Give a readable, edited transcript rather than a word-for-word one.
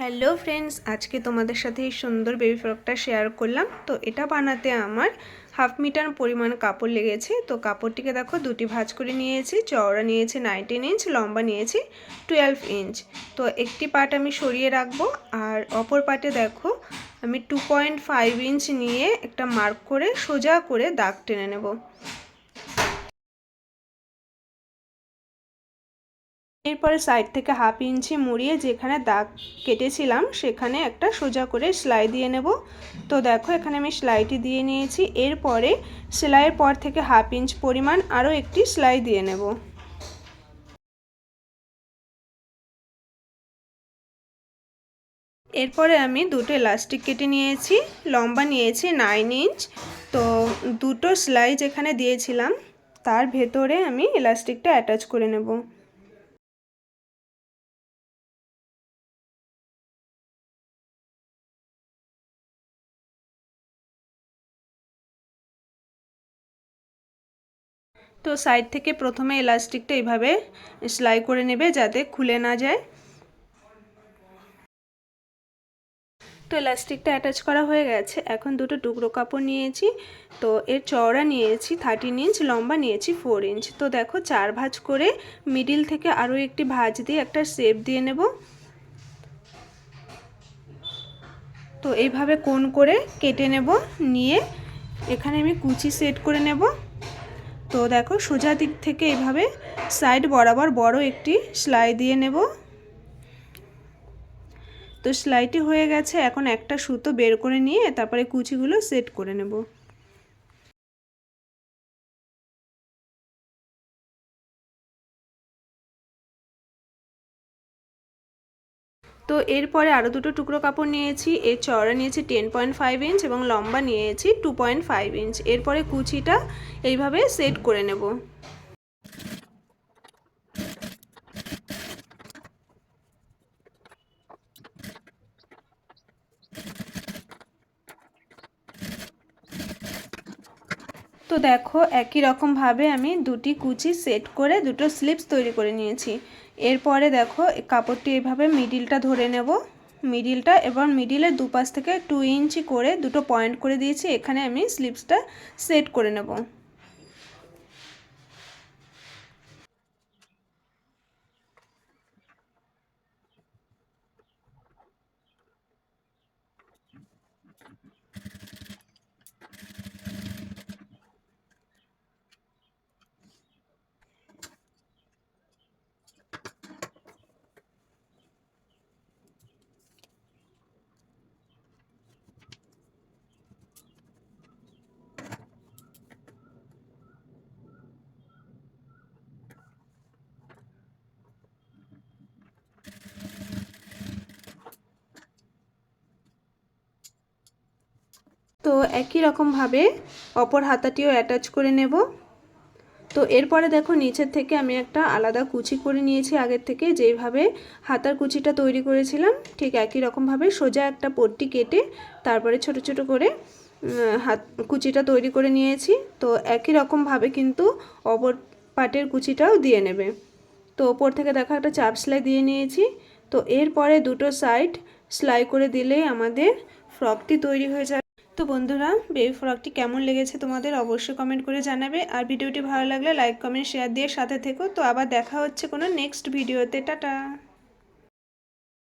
Hello friends, আজকে তোমাদের সাথে এই সুন্দর বেবি ফ্রকটা শেয়ার করলাম। তো এটা বানাতে আমার 1/2 মিটার পরিমাণ কাপড় লেগেছে। তো কাপড়টিকে দেখো দুটি ভাঁজ করে নিয়েছি। চওড়া নিয়েছি 19 ইঞ্চ, লম্বা নিয়েছি 12 ইঞ্চ। তো একটি পার্ট আমি সরিয়ে রাখবো, আর অপর পার্টে দেখো আমি 2.5 ইঞ্চ নিয়ে একটা মার্ক করে সোজা করে দাগ টেনে নেব। এরপরে সাইড থেকে 1/2 ইঞ্চি মুড়িয়ে যেখানে দাগ কেটেছিলাম সেখানে একটা সোজা করে সেলাই দিয়ে নেব। তো দেখো এখানে আমি সেলাইটি দিয়ে নিয়েছি। এরপরে সেলাইয়ের পর থেকে 1/2 ইঞ্চ পরিমাণ আরও একটি সেলাই দিয়ে নেব। এরপরে আমি দুটো ইলাস্টিক কেটে নিয়েছি, লম্বা নিয়েছি 9 ইঞ্চ। তো দুটো সেলাই যেখানে দিয়েছিলাম তার ভেতরে আমি ইলাস্টিকটা অ্যাটাচ করে নেব। তো সাইড থেকে প্রথমে ইলাস্টিকটা এইভাবে সেলাই করে নেবে যাতে খুলে না যায়। তো ইলাস্টিকটা অ্যাটাচ করা হয়ে গেছে। এখন দুটো টুকরো কাপড় নিয়েছি। তো এর চওড়া নিয়েছি 13 ইঞ্চ, লম্বা নিয়েছি 4 ইঞ্চ। তো দেখো 4 ভাঁজ করে মিডিল থেকে আরও একটি ভাঁজ দিয়ে একটা শেপ দিয়ে নেব। তো এইভাবে কোণ করে কেটে নেব, নিয়ে এখানে আমি কুচি সেট করে নেব। তো দেখো সোজা দিক থেকে এইভাবে সাইড বরাবর বড় একটি সেলাই দিয়ে নেব। তো সেলাইটি হয়ে গেছে। এখন একটা সুতো বের করে নিয়ে তারপরে কুচিগুলো সেট করে নেব। তো এরপরে আরও দুটো টুকরো কাপড় নিয়েছি। এর চওড়া নিয়েছি 10.5 ইঞ্চ এবং লম্বা নিয়েছি 2.5 ইঞ্চ। এরপরে কুচিটা এইভাবে সেট করে নেব। তো দেখো একই রকমভাবে আমি দুটি কুচি সেট করে দুটো স্লিপস তৈরি করে নিয়েছি। এরপরে দেখো কাপড়টি এভাবে মিডিলটা ধরে নেব, মিডিলটা, এবং মিডিলের দুপাশ থেকে 2 ইঞ্চি করে দুটো পয়েন্ট করে দিয়েছি। এখানে আমি স্লিপসটা সেট করে নেব। তো একই রকমভাবে অপর হাতাটিও অ্যাটাচ করে নেব। তো এরপরে দেখো নিচের থেকে আমি একটা আলাদা কুচি করে নিয়েছি আগের থেকে। যেইভাবে হাতার কুচিটা তৈরি করেছিলাম ঠিক একই রকমভাবে সোজা একটা পট্টি কেটে তারপরে ছোট ছোট করে কুচিটা তৈরি করে নিয়েছি। তো একই রকমভাবে কিন্তু অপর পাটের কুচিটাও দিয়ে নেবে। তো ওপর থেকে দেখো একটা চাপ সেলাই দিয়ে নিয়েছি। তো এরপরে দুটো সাইড সেলাই করে দিলেই আমাদের ফ্রকটি তৈরি হয়ে যাবে। তো বন্ধুরা, বেবি ফ্রকটি কেমন লেগেছে তোমাদের অবশ্যই কমেন্ট করে জানাবে। আর ভিডিওটি ভালো লাগলে লাইক কমেন্ট শেয়ার দিয়ে সাথে থেকো। তো আবার দেখা হচ্ছে কোনো নেক্সট ভিডিওতে। টাটা।